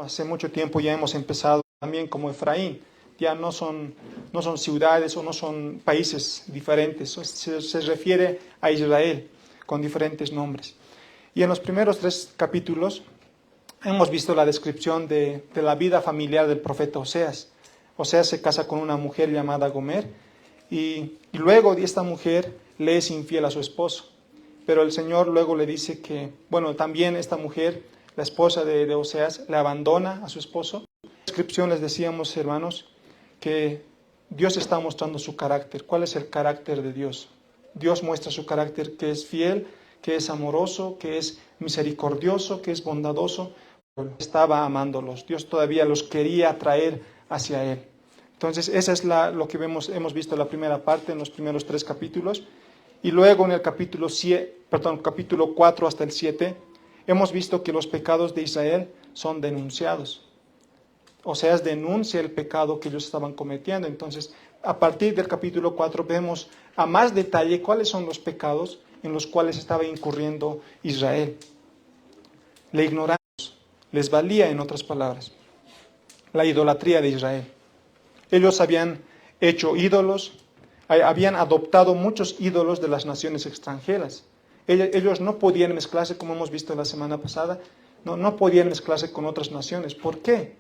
hace mucho tiempo ya hemos empezado también como Efraín. Ya no son ciudades o no son países diferentes, se refiere a Israel con diferentes nombres. Y en los primeros 3 capítulos hemos visto la descripción de la vida familiar del profeta Oseas. Oseas se casa con una mujer llamada Gomer y luego esta mujer le es infiel a su esposo. Pero el Señor luego le dice que, también esta mujer, la esposa de Oseas, le abandona a su esposo. En la descripción les decíamos, hermanos, que Dios está mostrando su carácter. ¿Cuál es el carácter de Dios? Dios muestra su carácter, que es fiel, que es amoroso, que es misericordioso, que es bondadoso. Estaba amándolos. Dios todavía los quería atraer hacia Él. Entonces, esa es lo que hemos visto en la primera parte, en los primeros 3 capítulos. Y luego en el capítulo 4 hasta el 7, hemos visto que los pecados de Israel son denunciados. Oseas denuncia el pecado que ellos estaban cometiendo. Entonces, a partir del capítulo 4 vemos a más detalle cuáles son los pecados en los cuales estaba incurriendo Israel. La ignorancia les valía, en otras palabras, la idolatría de Israel. Ellos habían hecho ídolos, habían adoptado muchos ídolos de las naciones extranjeras. Ellos no podían mezclarse, como hemos visto la semana pasada, no podían mezclarse con otras naciones. ¿Por qué?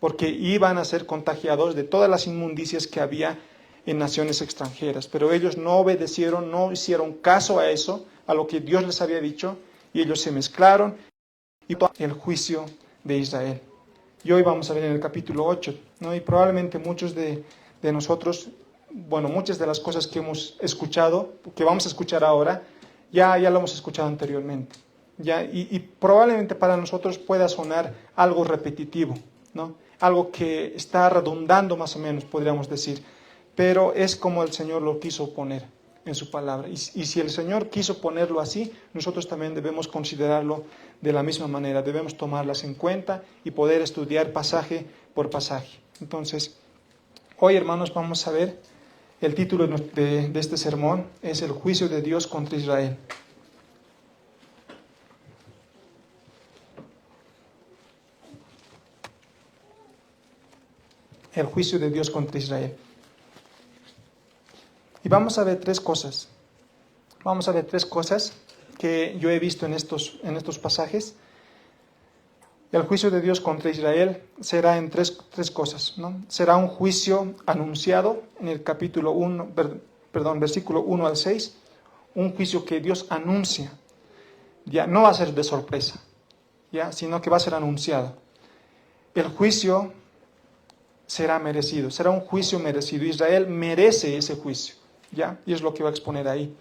Porque iban a ser contagiados de todas las inmundicias que había en naciones extranjeras. Pero ellos no obedecieron, no hicieron caso a eso, a lo que Dios les había dicho, y ellos se mezclaron y el juicio de Israel. Y hoy vamos a ver en el capítulo 8, ¿no? Y probablemente muchos de nosotros, muchas de las cosas que hemos escuchado, que vamos a escuchar ahora, ya lo hemos escuchado anteriormente. Y probablemente para nosotros pueda sonar algo repetitivo, ¿no? Algo que está redundando más o menos, podríamos decir. Pero es como el Señor lo quiso poner en su palabra. Y si el Señor quiso ponerlo así, nosotros también debemos considerarlo de la misma manera. Debemos tomarlas en cuenta y poder estudiar pasaje por pasaje. Entonces, hoy, hermanos, vamos a ver el título de este sermón, es el juicio de Dios contra Israel. El juicio de Dios contra Israel. Y vamos a ver 3 cosas. Vamos a ver 3 cosas que yo he visto en estos pasajes. El juicio de Dios contra Israel será en tres cosas, ¿no? Será un juicio anunciado en el capítulo 1, versículo 1 al 6, un juicio que Dios anuncia. Ya no va a ser de sorpresa, sino que va a ser anunciado. El juicio será merecido, será un juicio merecido. Israel merece ese juicio, y es lo que va a exponer ahí.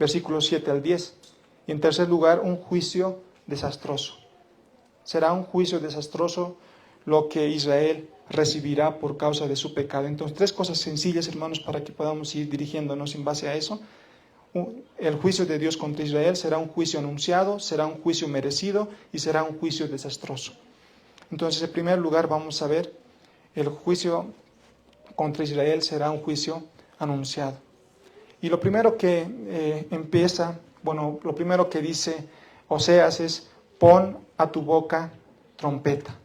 Versículos 7 al 10. Y en tercer lugar, un juicio desastroso. Será un juicio desastroso lo que Israel recibirá por causa de su pecado. Entonces, 3 cosas sencillas, hermanos, para que podamos ir dirigiéndonos en base a eso. El juicio de Dios contra Israel será un juicio anunciado, será un juicio merecido y será un juicio desastroso. Entonces, en primer lugar, vamos a ver el juicio contra Israel será un juicio anunciado. Y lo primero que lo primero que dice Oseas es: pon a tu boca trompeta.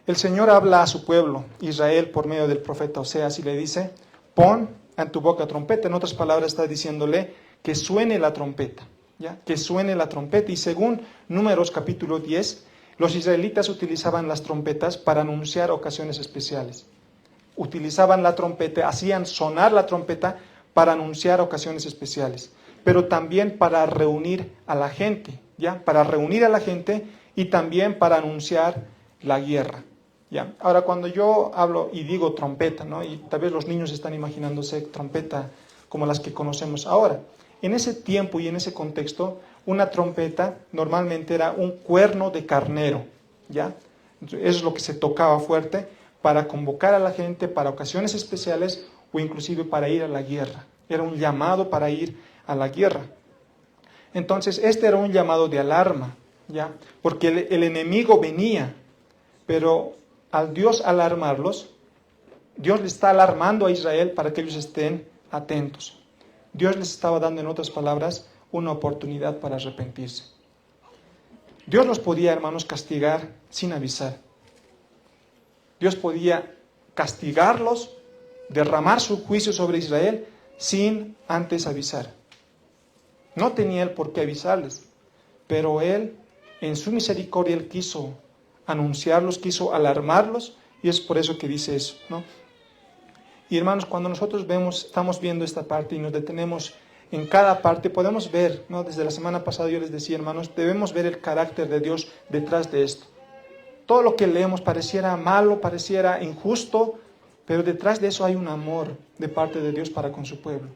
El Señor habla a su pueblo, Israel, por medio del profeta Oseas y le dice: pon a tu boca trompeta. En otras palabras, está diciéndole que suene la trompeta, que suene la trompeta. Y según Números capítulo 10, los israelitas utilizaban las trompetas para anunciar ocasiones especiales. Utilizaban la trompeta, hacían sonar la trompeta para anunciar ocasiones especiales, pero también para reunir a la gente, para reunir a la gente y también para anunciar la guerra. Ahora, cuando yo hablo y digo trompeta, ¿no? Y tal vez los niños están imaginándose trompeta como las que conocemos ahora. En ese tiempo y en ese contexto, una trompeta normalmente era un cuerno de carnero, Eso es lo que se tocaba fuerte para convocar a la gente para ocasiones especiales o inclusive para ir a la guerra. Era un llamado para ir a la guerra. Entonces, este era un llamado de alarma, porque el enemigo venía, pero al Dios alarmarlos, Dios le está alarmando a Israel para que ellos estén atentos. Dios les estaba dando, en otras palabras, una oportunidad para arrepentirse. Dios los podía, hermanos, castigar sin avisar. Dios podía castigarlos, derramar su juicio sobre Israel sin antes avisar. No tenía Él por qué avisarles, pero Él, en su misericordia, Él quiso anunciarlos, quiso alarmarlos, y es por eso que dice eso, ¿no? Y hermanos, cuando nosotros estamos viendo esta parte y nos detenemos en cada parte, podemos ver, ¿no? Desde la semana pasada yo les decía, hermanos, debemos ver el carácter de Dios detrás de esto. Todo lo que leemos pareciera malo, pareciera injusto, pero detrás de eso hay un amor de parte de Dios para con su pueblo.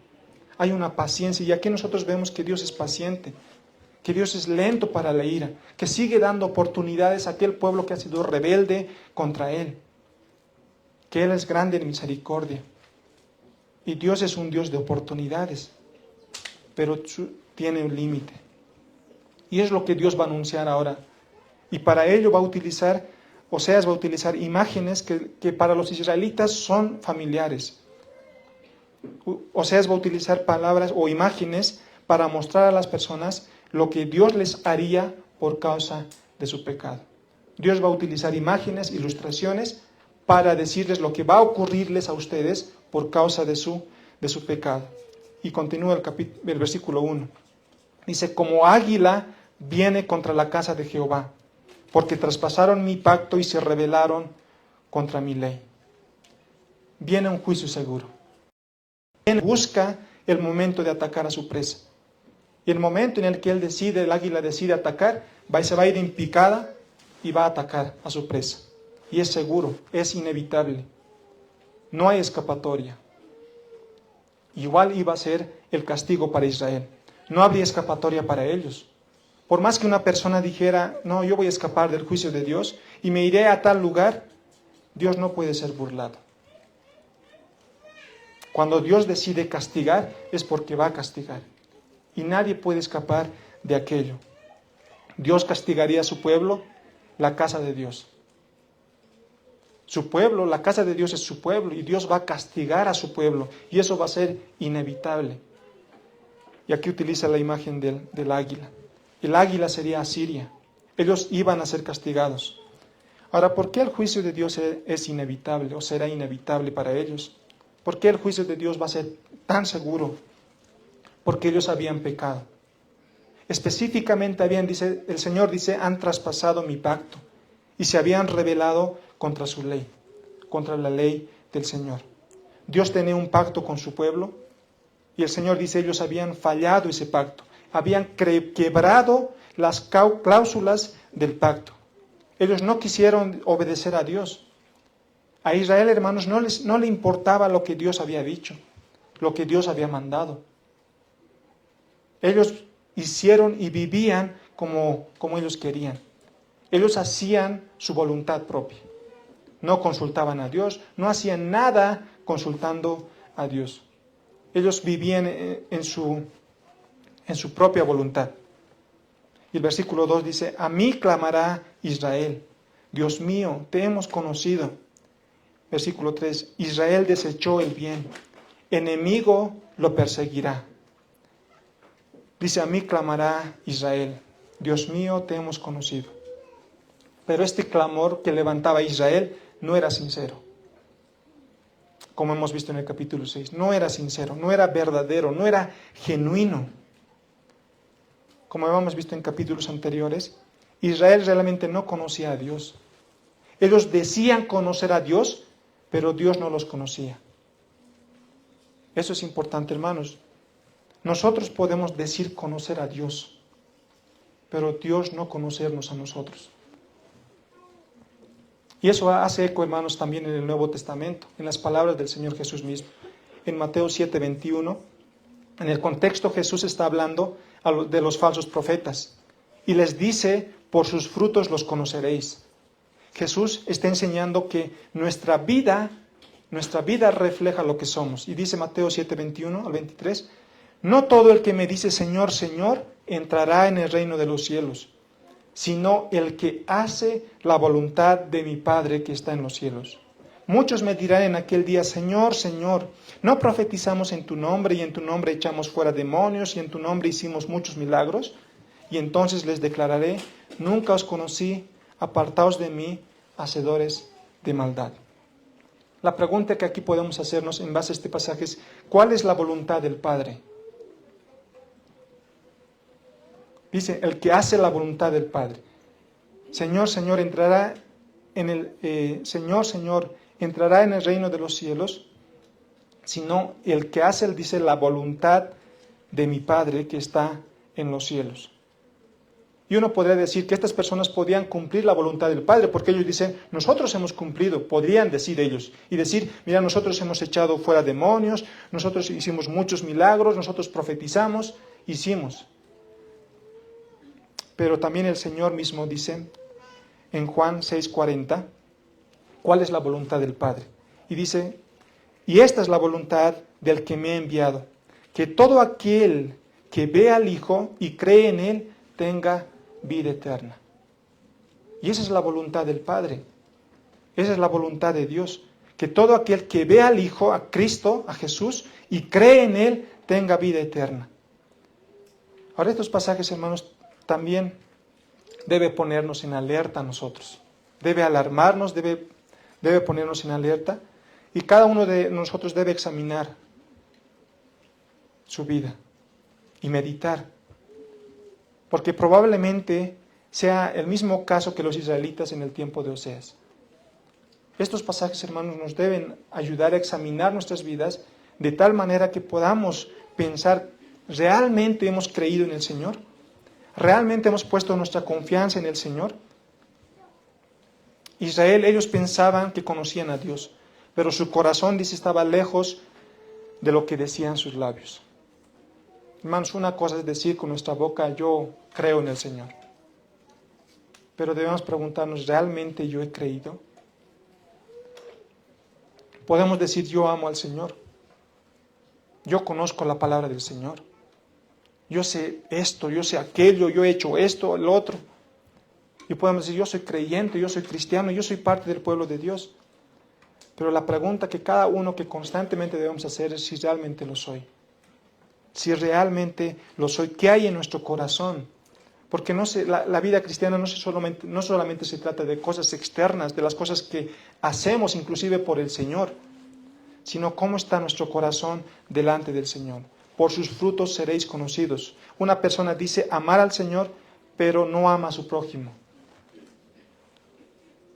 Hay una paciencia, y aquí nosotros vemos que Dios es paciente, que Dios es lento para la ira, que sigue dando oportunidades a aquel pueblo que ha sido rebelde contra Él, que Él es grande en misericordia. Y Dios es un Dios de oportunidades, pero tiene un límite. Y es lo que Dios va a anunciar ahora. Y para ello va a utilizar, Oseas va a utilizar imágenes que para los israelitas son familiares. Oseas va a utilizar palabras o imágenes para mostrar a las personas lo que Dios les haría por causa de su pecado. Dios va a utilizar imágenes, ilustraciones, para decirles lo que va a ocurrirles a ustedes por causa de su pecado. Y continúa el versículo 1. Dice, como águila viene contra la casa de Jehová, porque traspasaron mi pacto y se rebelaron contra mi ley. Viene un juicio seguro. Busca el momento de atacar a su presa. Y el momento en el que el águila decide atacar, se va a ir en picada y va a atacar a su presa. Y es seguro, es inevitable. No hay escapatoria. Igual iba a ser el castigo para Israel. No habría escapatoria para ellos. Por más que una persona dijera, no, yo voy a escapar del juicio de Dios y me iré a tal lugar, Dios no puede ser burlado. Cuando Dios decide castigar, es porque va a castigar. Y nadie puede escapar de aquello. Dios castigaría a su pueblo, la casa de Dios. Su pueblo, la casa de Dios es su pueblo, y Dios va a castigar a su pueblo, y eso va a ser inevitable. Y aquí utiliza la imagen del águila. El águila sería Asiria. Ellos iban a ser castigados. Ahora, ¿por qué el juicio de Dios es inevitable o será inevitable para ellos? ¿Por qué el juicio de Dios va a ser tan seguro? Porque ellos habían pecado. Específicamente el Señor dice, han traspasado mi pacto y se habían rebelado contra su ley, contra la ley del Señor. Dios tenía un pacto con su pueblo y el Señor dice, ellos habían fallado ese pacto, habían quebrado las cláusulas del pacto. Ellos no quisieron obedecer a Dios. A Israel, hermanos, no le importaba lo que Dios había dicho, lo que Dios había mandado. Ellos hicieron y vivían como ellos querían. Ellos hacían su voluntad propia. No consultaban a Dios, no hacían nada consultando a Dios. Ellos vivían en su propia voluntad. Y el versículo 2 dice, a mí clamará Israel, Dios mío, te hemos conocido. Versículo 3, Israel desechó el bien, enemigo lo perseguirá. Dice, a mí clamará Israel, Dios mío, te hemos conocido. Pero este clamor que levantaba Israel no era sincero. Como hemos visto en el capítulo 6, no era sincero, no era verdadero, no era genuino. Como hemos visto en capítulos anteriores, Israel realmente no conocía a Dios. Ellos decían conocer a Dios, pero Dios no los conocía. Eso es importante, hermanos. Nosotros podemos decir conocer a Dios, pero Dios no conocernos a nosotros. Y eso hace eco, hermanos, también en el Nuevo Testamento, en las palabras del Señor Jesús mismo. En Mateo 7:21, en el contexto Jesús está hablando de los falsos profetas y les dice, por sus frutos los conoceréis. Jesús está enseñando que nuestra vida refleja lo que somos. Y dice Mateo 7:21 al 23, no todo el que me dice Señor, Señor, entrará en el reino de los cielos, sino el que hace la voluntad de mi Padre que está en los cielos. Muchos me dirán en aquel día, Señor, Señor, ¿no profetizamos en tu nombre y en tu nombre echamos fuera demonios y en tu nombre hicimos muchos milagros? Y entonces les declararé, nunca os conocí, apartaos de mí, hacedores de maldad. La pregunta que aquí podemos hacernos en base a este pasaje es, ¿cuál es la voluntad del Padre? Dice, el que hace la voluntad del Padre. Señor, Señor, entrará en el Señor, entrará en el reino de los cielos, sino el que hace, dice, la voluntad de mi Padre que está en los cielos. Y uno podría decir que estas personas podían cumplir la voluntad del Padre, porque ellos dicen, nosotros hemos cumplido, podrían decir ellos, y decir, mira, nosotros hemos echado fuera demonios, nosotros hicimos muchos milagros, nosotros profetizamos, hicimos. Pero también el Señor mismo dice, en Juan 6:40, ¿cuál es la voluntad del Padre? Y dice, y esta es la voluntad del que me ha enviado, que todo aquel que ve al Hijo y cree en Él, tenga vida eterna. Y esa es la voluntad del Padre. Esa es la voluntad de Dios. Que todo aquel que ve al Hijo, a Cristo, a Jesús, y cree en Él, tenga vida eterna. Ahora estos pasajes, hermanos, también debe ponernos en alerta a nosotros. Debe alarmarnos, debe ponernos en alerta. Y cada uno de nosotros debe examinar su vida y meditar. Porque probablemente sea el mismo caso que los israelitas en el tiempo de Oseas. Estos pasajes, hermanos, nos deben ayudar a examinar nuestras vidas de tal manera que podamos pensar, ¿realmente hemos creído en el Señor? ¿Realmente hemos puesto nuestra confianza en el Señor? Israel, ellos pensaban que conocían a Dios, pero su corazón, dice, estaba lejos de lo que decían sus labios. Hermanos, una cosa es decir con nuestra boca, yo creo en el Señor. Pero debemos preguntarnos, ¿realmente yo he creído? Podemos decir, yo amo al Señor. Yo conozco la palabra del Señor. Yo sé esto, yo sé aquello, yo he hecho esto, el otro. Y podemos decir, yo soy creyente, yo soy cristiano, yo soy parte del pueblo de Dios. Pero la pregunta que cada uno que constantemente debemos hacer es si realmente lo soy. Si realmente lo soy, ¿qué hay en nuestro corazón? Porque la vida cristiana no solamente se trata de cosas externas, de las cosas que hacemos inclusive por el Señor, sino cómo está nuestro corazón delante del Señor. Por sus frutos seréis conocidos. Una persona dice amar al Señor, pero no ama a su prójimo.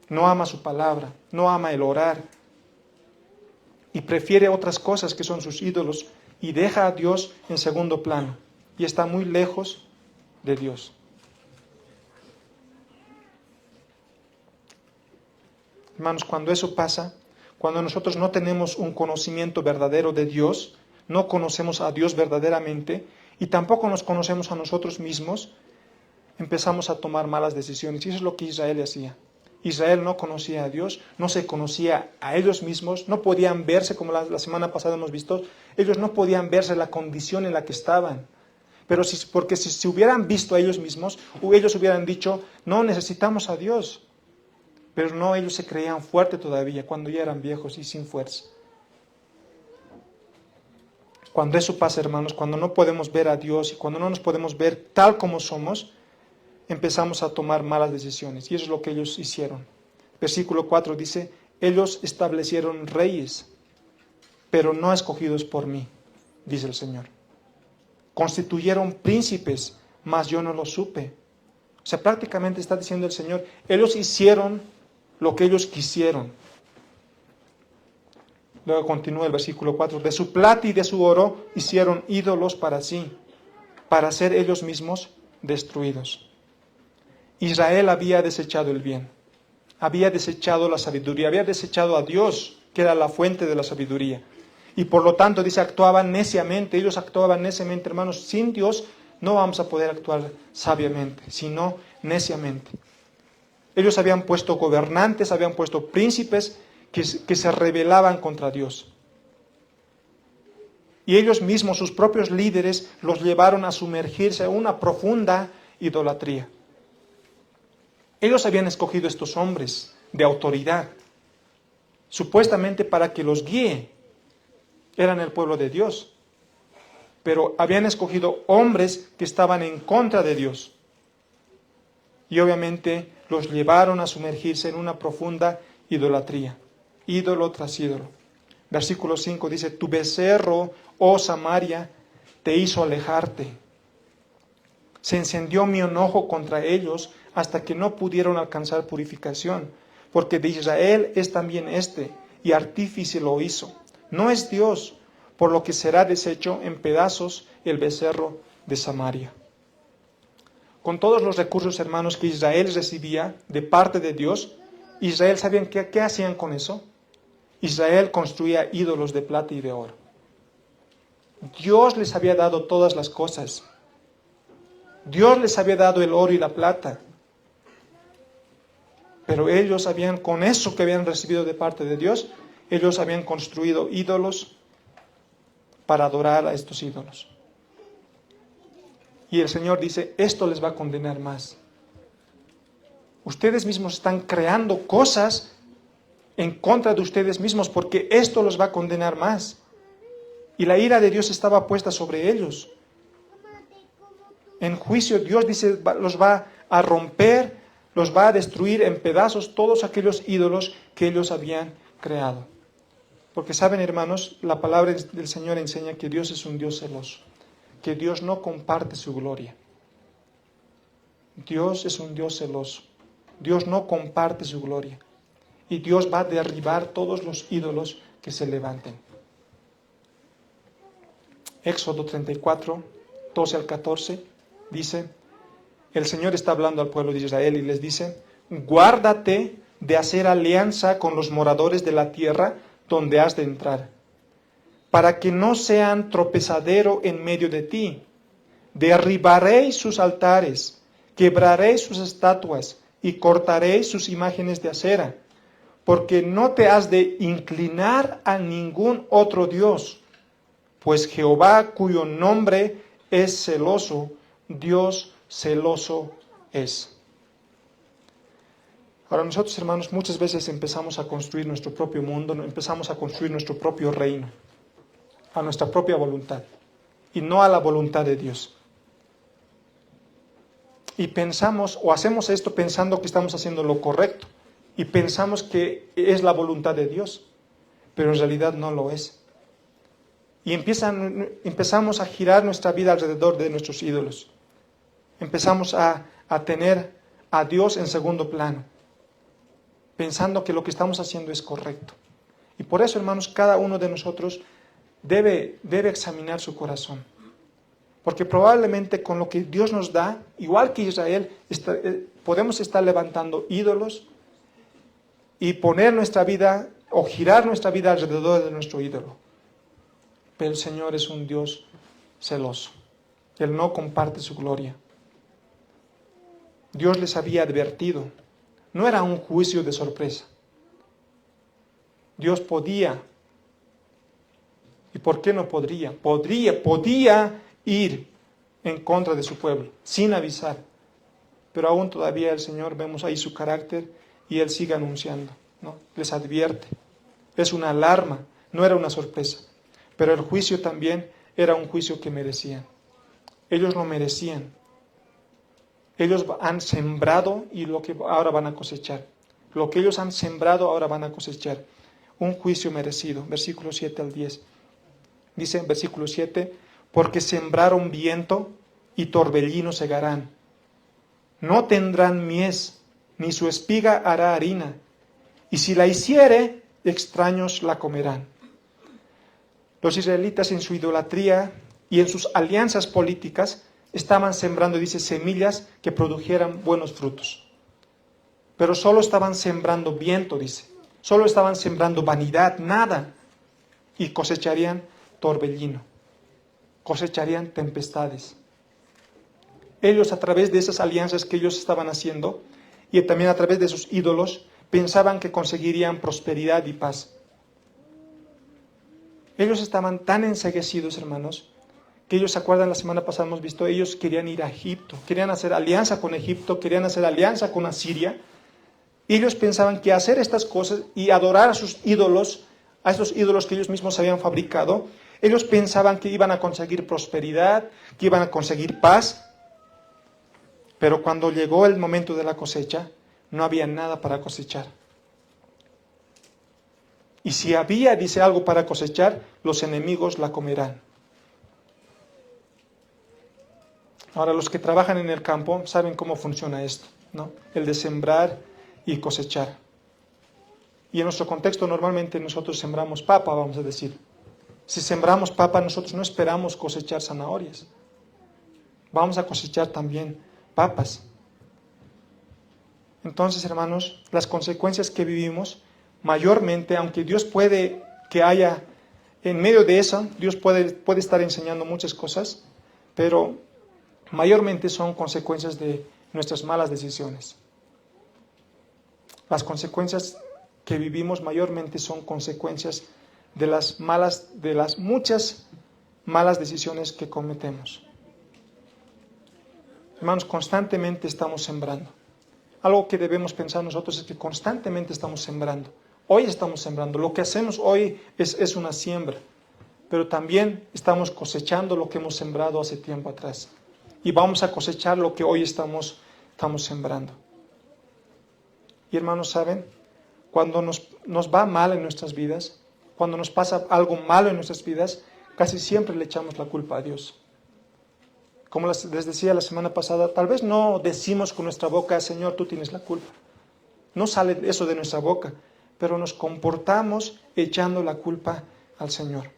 No ama su palabra, no ama el orar. Y prefiere otras cosas que son sus ídolos y deja a Dios en segundo plano. Y está muy lejos de Dios. Hermanos, cuando eso pasa, cuando nosotros no tenemos un conocimiento verdadero de Dios, no conocemos a Dios verdaderamente y tampoco nos conocemos a nosotros mismos, empezamos a tomar malas decisiones. Y eso es lo que Israel hacía. Israel no conocía a Dios, no se conocía a ellos mismos, no podían verse, como la semana pasada hemos visto, ellos no podían verse la condición en la que estaban. Porque si se hubieran visto a ellos mismos, ellos hubieran dicho, no necesitamos a Dios. Pero no, ellos se creían fuertes todavía, cuando ya eran viejos y sin fuerza. Cuando eso pasa, hermanos, cuando no podemos ver a Dios y cuando no nos podemos ver tal como somos, empezamos a tomar malas decisiones. Y eso es lo que ellos hicieron. Versículo 4 dice, ellos establecieron reyes, pero no escogidos por mí, dice el Señor. Constituyeron príncipes, mas yo no lo supe. O sea, prácticamente está diciendo el Señor, ellos hicieron lo que ellos quisieron. Luego continúa el versículo 4. De su plata y de su oro hicieron ídolos para sí, para ser ellos mismos destruidos. Israel había desechado el bien, había desechado la sabiduría, había desechado a Dios, que era la fuente de la sabiduría. Y por lo tanto, dice, actuaban neciamente, ellos actuaban neciamente, hermanos, sin Dios no vamos a poder actuar sabiamente, sino neciamente. Ellos habían puesto gobernantes, habían puesto príncipes que se rebelaban contra Dios. Y ellos mismos, sus propios líderes, los llevaron a sumergirse en una profunda idolatría. Ellos habían escogido estos hombres de autoridad, supuestamente para que los guíe. Eran el pueblo de Dios. Pero habían escogido hombres que estaban en contra de Dios. Y obviamente los llevaron a sumergirse en una profunda idolatría, ídolo tras ídolo. Versículo 5 dice, tu becerro, oh Samaria, te hizo alejarte. Se encendió mi enojo contra ellos hasta que no pudieron alcanzar purificación, porque de Israel es también este, y artífice lo hizo. No es Dios, por lo que será deshecho en pedazos el becerro de Samaria. Con todos los recursos, hermanos, que Israel recibía de parte de Dios, Israel, ¿sabían qué hacían con eso? Israel construía ídolos de plata y de oro. Dios les había dado todas las cosas. Dios les había dado el oro y la plata. Pero ellos habían, con eso que habían recibido de parte de Dios, ellos habían construido ídolos para adorar a estos ídolos. Y el Señor dice, esto les va a condenar más. Ustedes mismos están creando cosas en contra de ustedes mismos porque esto los va a condenar más. Y la ira de Dios estaba puesta sobre ellos. En juicio Dios dice, los va a romper, los va a destruir en pedazos todos aquellos ídolos que ellos habían creado. Porque saben, hermanos, la palabra del Señor enseña que Dios es un Dios celoso, que Dios no comparte su gloria. Dios es un Dios celoso. Dios no comparte su gloria. Y Dios va a derribar todos los ídolos que se levanten. Éxodo 34, 12 al 14, dice, el Señor está hablando al pueblo de Israel y les dice, guárdate de hacer alianza con los moradores de la tierra donde has de entrar, para que no sean tropezadero en medio de ti. Derribaréis sus altares, quebraréis sus estatuas y cortaréis sus imágenes de acera, porque no te has de inclinar a ningún otro Dios, pues Jehová, cuyo nombre es celoso, Dios celoso es. Ahora nosotros, hermanos, muchas veces empezamos a construir nuestro propio mundo, empezamos a construir nuestro propio reino, a nuestra propia voluntad, y no a la voluntad de Dios. Y pensamos, o hacemos esto pensando que estamos haciendo lo correcto, y pensamos que es la voluntad de Dios, pero en realidad no lo es. Y empezamos a girar nuestra vida alrededor de nuestros ídolos. Empezamos a tener a Dios en segundo plano, pensando que lo que estamos haciendo es correcto. Y por eso, hermanos, cada uno de nosotros debe examinar su corazón. Porque probablemente con lo que Dios nos da, igual que Israel, podemos estar levantando ídolos y poner nuestra vida o girar nuestra vida alrededor de nuestro ídolo. Pero el Señor es un Dios celoso. Él no comparte su gloria. Dios les había advertido. No era un juicio de sorpresa. Dios podía. ¿Y por qué no podría? Podía ir en contra de su pueblo, sin avisar. Pero aún todavía el Señor, vemos ahí su carácter y Él sigue anunciando, ¿no? Les advierte. Es una alarma, no era una sorpresa. Pero el juicio también era un juicio que merecían. Ellos lo merecían. Ellos han sembrado y lo que ahora van a cosechar. Lo que ellos han sembrado ahora van a cosechar. Un juicio merecido. Versículo 7 al 10. Dice en versículo 7, porque sembraron viento y torbellino segarán. No tendrán mies, ni su espiga hará harina. Y si la hiciere, extraños la comerán. Los israelitas en su idolatría y en sus alianzas políticas estaban sembrando, dice, semillas que produjeran buenos frutos. Pero solo estaban sembrando viento, dice. Solo estaban sembrando vanidad, nada. Y cosecharían torbellino. Cosecharían tempestades. Ellos, a través de esas alianzas que ellos estaban haciendo y también a través de sus ídolos, pensaban que conseguirían prosperidad y paz. Ellos estaban tan enceguecidos, hermanos, que ellos, ¿se acuerdan? La semana pasada hemos visto, ellos querían ir a Egipto, querían hacer alianza con Egipto, querían hacer alianza con Asiria. Ellos pensaban que hacer estas cosas y adorar a sus ídolos, a esos ídolos que ellos mismos habían fabricado, ellos pensaban que iban a conseguir prosperidad, que iban a conseguir paz. Pero cuando llegó el momento de la cosecha, no había nada para cosechar. Y si había, dice, algo para cosechar, los enemigos la comerán. Ahora, los que trabajan en el campo saben cómo funciona esto, ¿no? El de sembrar y cosechar. Y en nuestro contexto normalmente nosotros sembramos papa, vamos a decir. Si sembramos papa, nosotros no esperamos cosechar zanahorias. Vamos a cosechar también papas. Entonces, hermanos, las consecuencias que vivimos, mayormente, aunque Dios puede que haya, en medio de eso, Dios puede estar enseñando muchas cosas, pero mayormente son consecuencias de nuestras malas decisiones. Las consecuencias que vivimos mayormente son consecuencias de las muchas malas decisiones que cometemos. Hermanos, constantemente estamos sembrando. Algo que debemos pensar nosotros es que constantemente estamos sembrando. Hoy estamos sembrando. Lo que hacemos hoy es una siembra, pero también estamos cosechando lo que hemos sembrado hace tiempo atrás. Y vamos a cosechar lo que hoy estamos sembrando. Y hermanos, ¿saben? Cuando nos va mal en nuestras vidas, cuando nos pasa algo malo en nuestras vidas, casi siempre le echamos la culpa a Dios. Como les decía la semana pasada, tal vez no decimos con nuestra boca, Señor, tú tienes la culpa. No sale eso de nuestra boca, pero nos comportamos echando la culpa al Señor.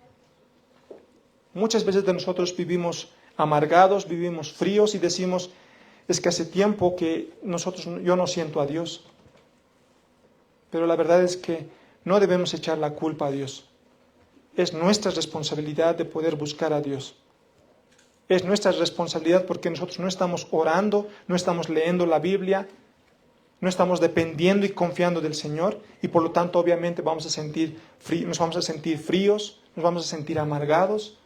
Muchas veces de nosotros vivimos amargados, vivimos fríos y decimos, es que hace tiempo que yo no siento a Dios. Pero la verdad es que no debemos echar la culpa a Dios. Es nuestra responsabilidad de poder buscar a Dios. Es nuestra responsabilidad porque nosotros no estamos orando, no estamos leyendo la Biblia, no estamos dependiendo y confiando del Señor y por lo tanto obviamente nos vamos a sentir fríos, nos vamos a sentir amargados.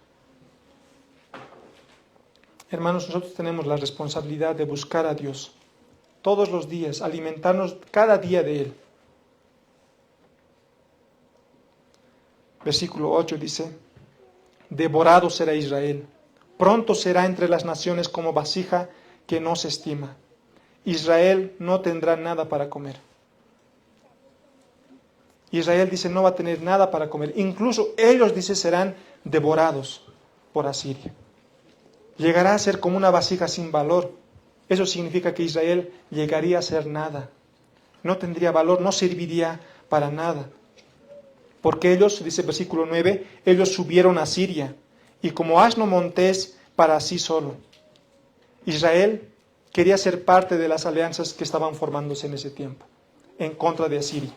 Hermanos, nosotros tenemos la responsabilidad de buscar a Dios todos los días, alimentarnos cada día de Él. Versículo 8 dice, devorado será Israel, pronto será entre las naciones como vasija que no se estima. Israel no tendrá nada para comer. Israel dice no va a tener nada para comer. Incluso ellos, dice, serán devorados por Asiria. Llegará a ser como una vasija sin valor. Eso significa que Israel llegaría a ser nada. No tendría valor, no serviría para nada. Porque ellos, dice el versículo 9, ellos subieron a Siria y como asno montés para sí solo. Israel quería ser parte de las alianzas que estaban formándose en ese tiempo, en contra de Asiria.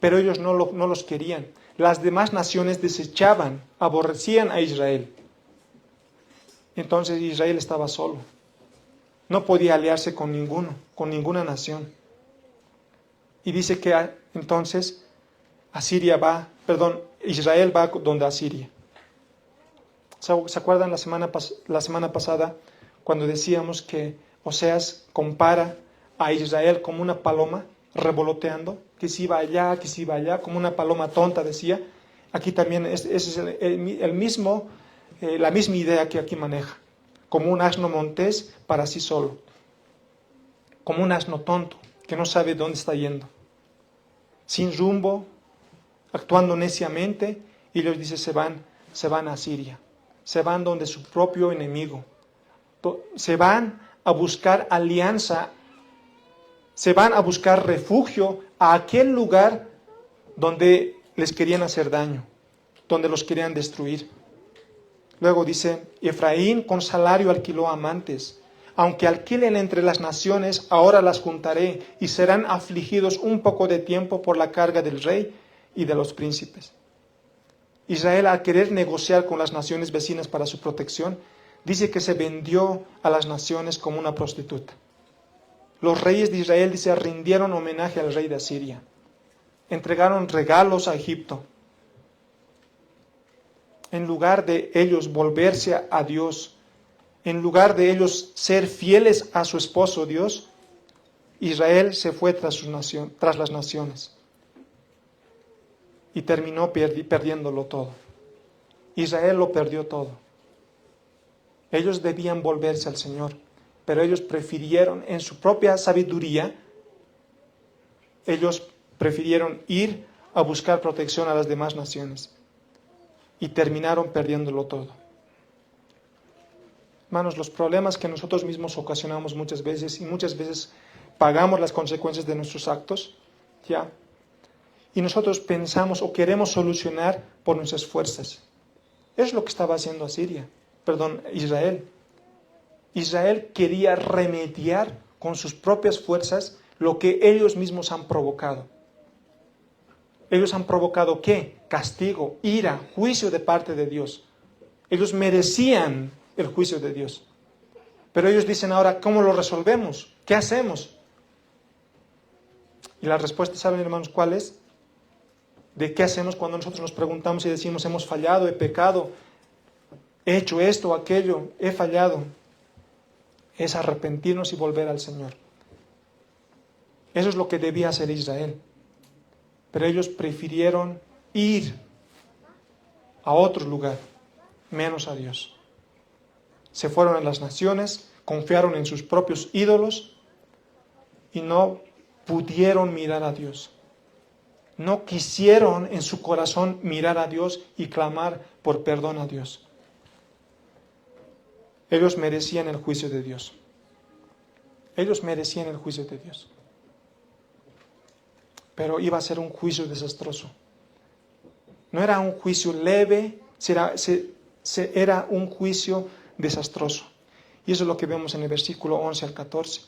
Pero ellos no los querían. Las demás naciones desechaban, aborrecían a Israel. Entonces Israel estaba solo. No podía aliarse con ninguna nación. Y dice que entonces Israel va donde Asiria. ¿Se acuerdan la semana pasada cuando decíamos que Oseas compara a Israel como una paloma revoloteando, que si iba allá, que si iba allá, como una paloma tonta decía? Aquí también es la misma idea que aquí maneja, como un asno montés para sí solo, como un asno tonto que no sabe dónde está yendo, sin rumbo, actuando neciamente, y ellos dicen se van a Siria, se van donde su propio enemigo, se van a buscar alianza, se van a buscar refugio a aquel lugar donde les querían hacer daño, donde los querían destruir. Luego dice, Efraín con salario alquiló amantes, aunque alquilen entre las naciones, ahora las juntaré y serán afligidos un poco de tiempo por la carga del rey y de los príncipes. Israel, al querer negociar con las naciones vecinas para su protección, dice que se vendió a las naciones como una prostituta. Los reyes de Israel, dice, rindieron homenaje al rey de Asiria. Entregaron regalos a Egipto. En lugar de ellos volverse a Dios, en lugar de ellos ser fieles a su esposo Dios, Israel se fue tras las naciones y terminó perdiéndolo todo. Israel lo perdió todo. Ellos debían volverse al Señor. pero ellos prefirieron, en su propia sabiduría, ellos prefirieron ir a buscar protección a las demás naciones y terminaron perdiéndolo todo. Hermanos, los problemas que nosotros mismos ocasionamos muchas veces y muchas veces pagamos las consecuencias de nuestros actos, ¿ya? Y nosotros pensamos o queremos solucionar por nuestras fuerzas. Es lo que estaba haciendo Israel. Israel quería remediar con sus propias fuerzas lo que ellos mismos han provocado. Ellos han provocado ¿qué? Castigo, ira, juicio de parte de Dios. Ellos merecían el juicio de Dios. Pero ellos dicen ahora, ¿cómo lo resolvemos? ¿Qué hacemos? Y la respuesta, ¿saben, hermanos, cuál es? ¿De qué hacemos cuando nosotros nos preguntamos y decimos, hemos fallado, he pecado, he hecho esto o aquello, he fallado? Es arrepentirnos y volver al Señor. Eso es lo que debía hacer Israel. Pero ellos prefirieron ir a otro lugar, menos a Dios. Se fueron a las naciones, confiaron en sus propios ídolos y no pudieron mirar a Dios. No quisieron en su corazón mirar a Dios y clamar por perdón a Dios. Ellos merecían el juicio de Dios. Ellos merecían el juicio de Dios. Pero iba a ser un juicio desastroso. No era un juicio leve, era un juicio desastroso. Y eso es lo que vemos en el versículo 11 al 14.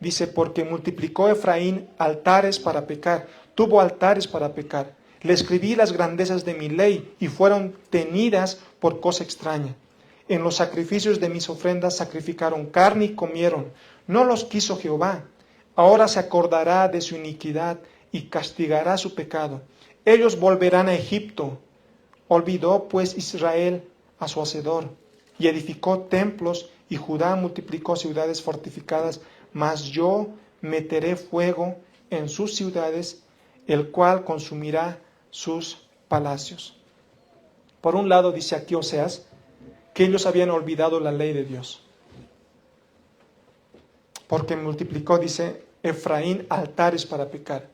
Dice, porque multiplicó Efraín altares para pecar, tuvo altares para pecar. Le escribí las grandezas de mi ley y fueron tenidas por cosa extraña. En los sacrificios de mis ofrendas sacrificaron carne y comieron. No los quiso Jehová. Ahora se acordará de su iniquidad y castigará su pecado. Ellos volverán a Egipto. Olvidó pues Israel a su hacedor y edificó templos y Judá multiplicó ciudades fortificadas. Mas yo meteré fuego en sus ciudades, el cual consumirá sus palacios. Por un lado dice aquí Oseas que ellos habían olvidado la ley de Dios. Porque multiplicó, dice, Efraín altares para pecar.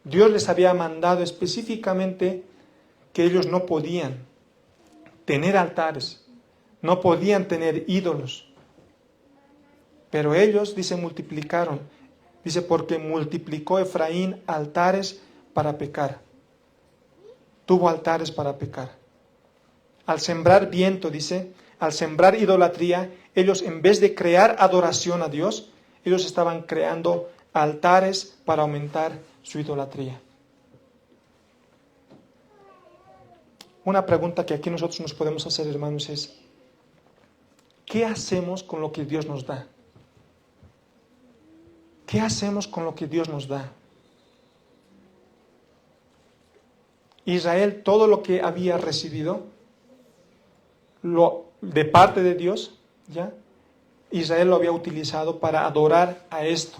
Dios les había mandado específicamente que ellos no podían tener altares, no podían tener ídolos. Pero ellos, dice, multiplicaron. Dice, porque multiplicó Efraín altares para pecar. Tuvo altares para pecar. Al sembrar viento, dice, al sembrar idolatría, ellos en vez de crear adoración a Dios, ellos estaban creando altares para aumentar su idolatría. Una pregunta que aquí nosotros nos podemos hacer, hermanos, es, ¿qué hacemos con lo que Dios nos da? ¿Qué hacemos con lo que Dios nos da? Israel, todo lo que había recibido de parte de Dios, ¿ya? Israel lo había utilizado para adorar a esto.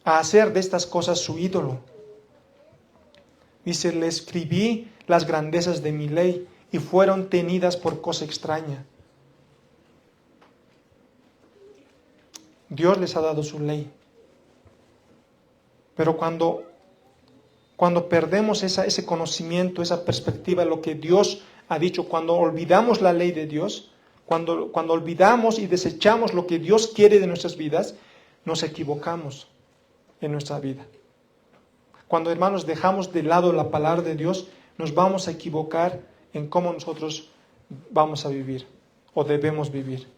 A hacer de estas cosas su ídolo. Dice, le escribí las grandezas de mi ley y fueron tenidas por cosa extraña. Dios les ha dado su ley. Pero cuando perdemos ese conocimiento, esa perspectiva de lo que Dios ha dicho, cuando olvidamos la ley de Dios, cuando olvidamos y desechamos lo que Dios quiere de nuestras vidas, nos equivocamos en nuestra vida. Cuando, hermanos, dejamos de lado la palabra de Dios, nos vamos a equivocar en cómo nosotros vamos a vivir o debemos vivir.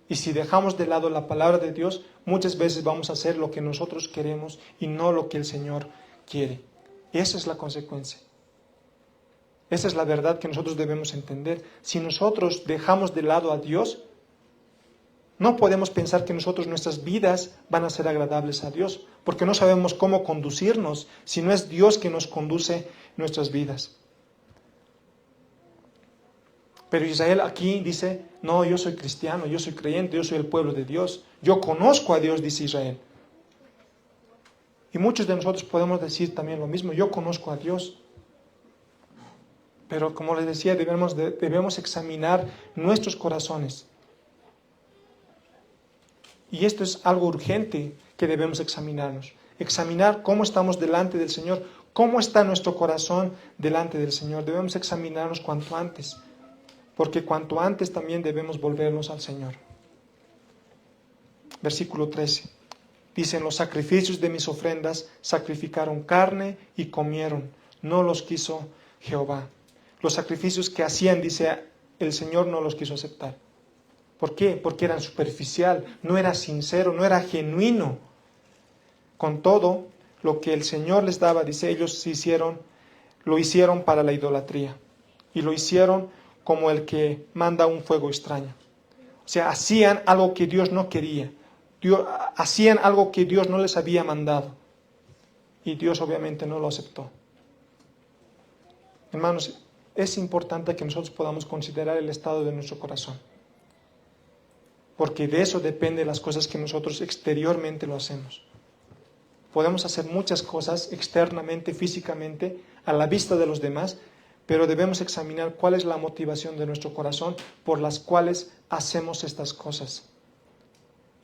Y si dejamos de lado la palabra de Dios, muchas veces vamos a hacer lo que nosotros queremos y no lo que el Señor quiere. Esa es la consecuencia. Esa es la verdad que nosotros debemos entender. Si nosotros dejamos de lado a Dios, no podemos pensar que nuestras vidas van a ser agradables a Dios, porque no sabemos cómo conducirnos si no es Dios que nos conduce nuestras vidas. Pero Israel aquí dice, no, yo soy cristiano, yo soy creyente, yo soy el pueblo de Dios. Yo conozco a Dios, dice Israel. Y muchos de nosotros podemos decir también lo mismo, yo conozco a Dios. Pero como les decía, debemos examinar nuestros corazones. Y esto es algo urgente que debemos examinarnos. Examinar cómo estamos delante del Señor, cómo está nuestro corazón delante del Señor. Debemos examinarnos cuanto antes, porque cuanto antes también debemos volvernos al Señor. Versículo 13. Dicen, los sacrificios de mis ofrendas sacrificaron carne y comieron, no los quiso Jehová. Los sacrificios que hacían, dice, el Señor no los quiso aceptar. ¿Por qué? Porque eran superficial, no era sincero, no era genuino. Con todo, lo que el Señor les daba, dice, ellos lo hicieron para la idolatría. Y lo hicieron como el que manda un fuego extraño. O sea, hacían algo que Dios no quería. Hacían algo que Dios no les había mandado. Y Dios obviamente no lo aceptó. Hermanos, es importante que nosotros podamos considerar el estado de nuestro corazón. Porque de eso dependen las cosas que nosotros exteriormente lo hacemos. Podemos hacer muchas cosas externamente, físicamente, a la vista de los demás, pero debemos examinar cuál es la motivación de nuestro corazón por las cuales hacemos estas cosas.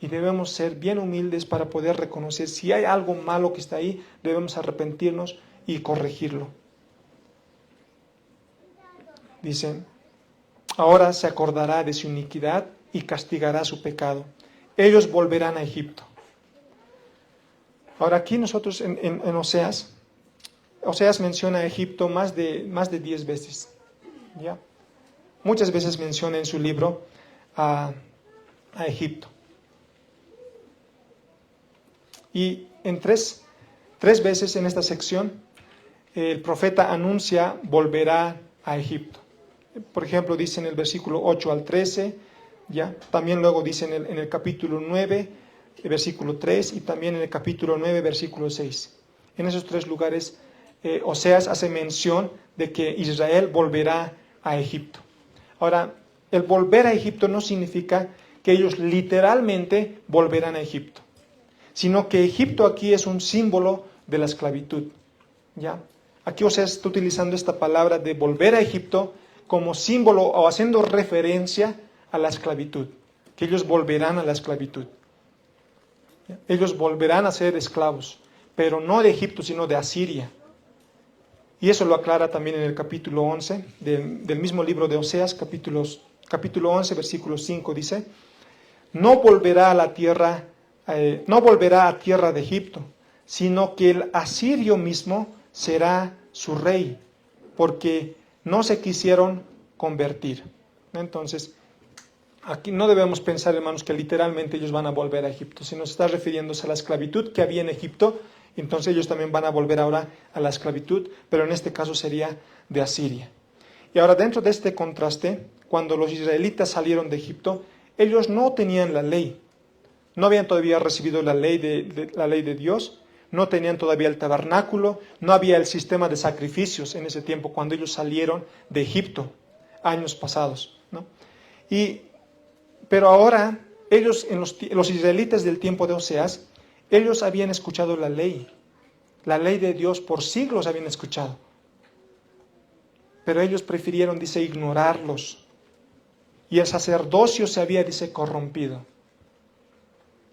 Y debemos ser bien humildes para poder reconocer si hay algo malo que está ahí, debemos arrepentirnos y corregirlo. Dice, ahora se acordará de su iniquidad y castigará su pecado. Ellos volverán a Egipto. Ahora aquí nosotros en Oseas menciona a Egipto más de 10 veces. ¿Ya? Muchas veces menciona en su libro a Egipto. Y en tres veces en esta sección el profeta anuncia volverá a Egipto. Por ejemplo, dice en el versículo 8 al 13, ¿ya? También luego dice en el capítulo 9, versículo 3, y también en el capítulo 9, versículo 6. En esos tres lugares, Oseas hace mención de que Israel volverá a Egipto. Ahora, el volver a Egipto no significa que ellos literalmente volverán a Egipto, sino que Egipto aquí es un símbolo de la esclavitud, ¿ya? Aquí Oseas está utilizando esta palabra de volver a Egipto como símbolo o haciendo referencia a la esclavitud, que ellos volverán a la esclavitud. Ellos volverán a ser esclavos, pero no de Egipto, sino de Asiria. Y eso lo aclara también en el capítulo 11 del mismo libro de Oseas, capítulo 11, versículo 5, dice, no volverá a tierra de Egipto, sino que el asirio mismo será su rey, porque no se quisieron convertir. Entonces, aquí no debemos pensar, hermanos, que literalmente ellos van a volver a Egipto, sino se está refiriéndose a la esclavitud que había en Egipto, entonces ellos también van a volver ahora a la esclavitud, pero en este caso sería de Asiria. Y ahora dentro de este contraste, cuando los israelitas salieron de Egipto, ellos no tenían la ley, no habían todavía recibido la ley de Dios, no tenían todavía el tabernáculo, no había el sistema de sacrificios en ese tiempo cuando ellos salieron de Egipto, años pasados, ¿no? Pero ahora, ellos, los israelitas del tiempo de Oseas, ellos habían escuchado la ley de Dios por siglos habían escuchado. Pero ellos prefirieron, dice, ignorarlos. Y el sacerdocio se había, dice, corrompido.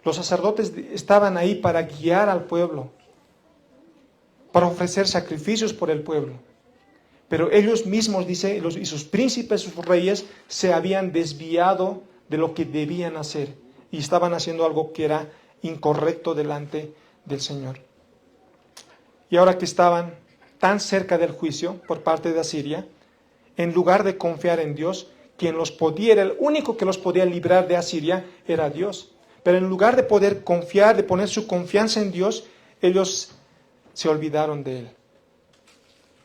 Los sacerdotes estaban ahí para guiar al pueblo, para ofrecer sacrificios por el pueblo. Pero ellos mismos, dice, y sus príncipes, sus reyes, se habían desviado de lo que debían hacer y estaban haciendo algo que era incorrecto delante del Señor. Y ahora que estaban tan cerca del juicio por parte de Asiria, en lugar de confiar en Dios, era el único que los podía librar de Asiria era Dios. Pero en lugar de poder confiar, de poner su confianza en Dios, ellos se olvidaron de Él.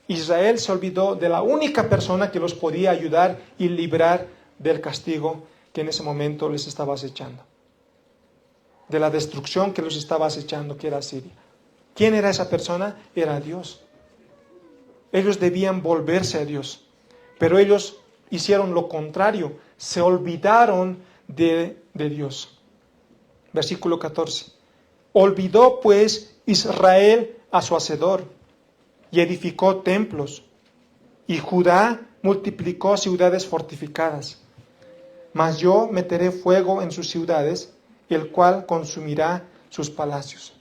Israel se olvidó de la única persona que los podía ayudar y librar del castigo que en ese momento les estaba acechando, de la destrucción que los estaba acechando, que era Asiria. ¿Quién era esa persona? Era Dios. Ellos debían volverse a Dios, pero ellos hicieron lo contrario, se olvidaron de Dios. Versículo 14. Olvidó pues Israel a su Hacedor y edificó templos y Judá multiplicó ciudades fortificadas. Mas yo meteré fuego en sus ciudades, el cual consumirá sus palacios.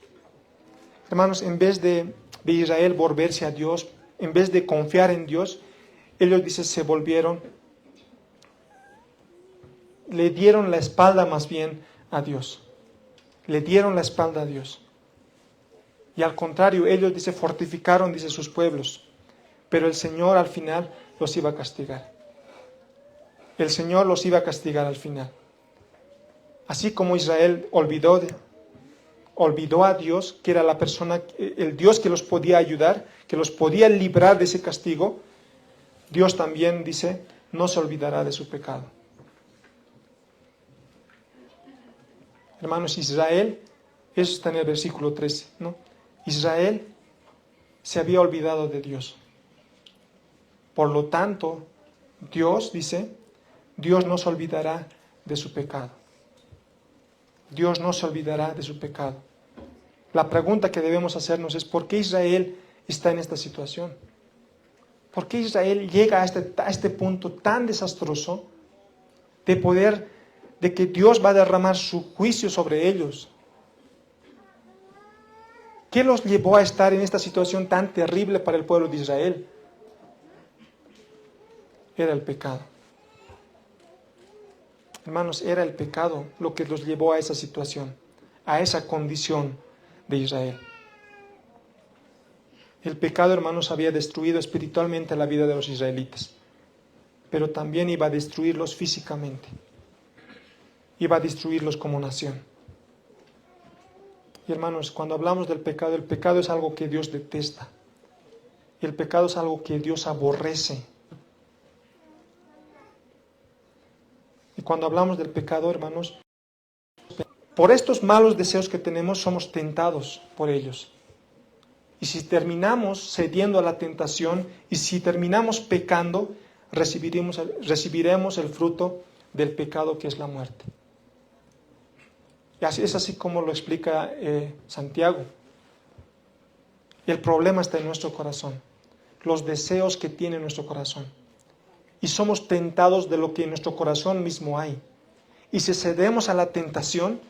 Hermanos, en vez de Israel volverse a Dios, en vez de confiar en Dios, ellos, dice, se volvieron, le dieron la espalda más bien a Dios. Le dieron la espalda a Dios. Y al contrario, ellos, dice, fortificaron, dice, sus pueblos. Pero el Señor al final los iba a castigar. El Señor los iba a castigar al final. Así como Israel olvidó a Dios, que era la persona, el Dios que los podía ayudar, que los podía librar de ese castigo, Dios también, dice, no se olvidará de su pecado. Hermanos, Israel, eso está en el versículo 13, ¿no? Israel se había olvidado de Dios. Por lo tanto, Dios, dice, Dios no se olvidará de su pecado. Dios no se olvidará de su pecado. La pregunta que debemos hacernos es, ¿por qué Israel está en esta situación? ¿Por qué Israel llega a este punto tan desastroso de que Dios va a derramar su juicio sobre ellos? ¿Qué los llevó a estar en esta situación tan terrible para el pueblo de Israel? Era el pecado. Hermanos, era el pecado lo que los llevó a esa situación, a esa condición de Israel. El pecado, hermanos, había destruido espiritualmente la vida de los israelitas, pero también iba a destruirlos físicamente. Iba a destruirlos como nación. Y hermanos, cuando hablamos del pecado, el pecado es algo que Dios detesta. El pecado es algo que Dios aborrece. Y cuando hablamos del pecado, hermanos, por estos malos deseos que tenemos, somos tentados por ellos. Y si terminamos cediendo a la tentación, y si terminamos pecando, recibiremos el fruto del pecado, que es la muerte. Y así, es así como lo explica Santiago. El problema está en nuestro corazón, los deseos que tiene nuestro corazón. Y somos tentados de lo que en nuestro corazón mismo hay. Y si cedemos a la tentación,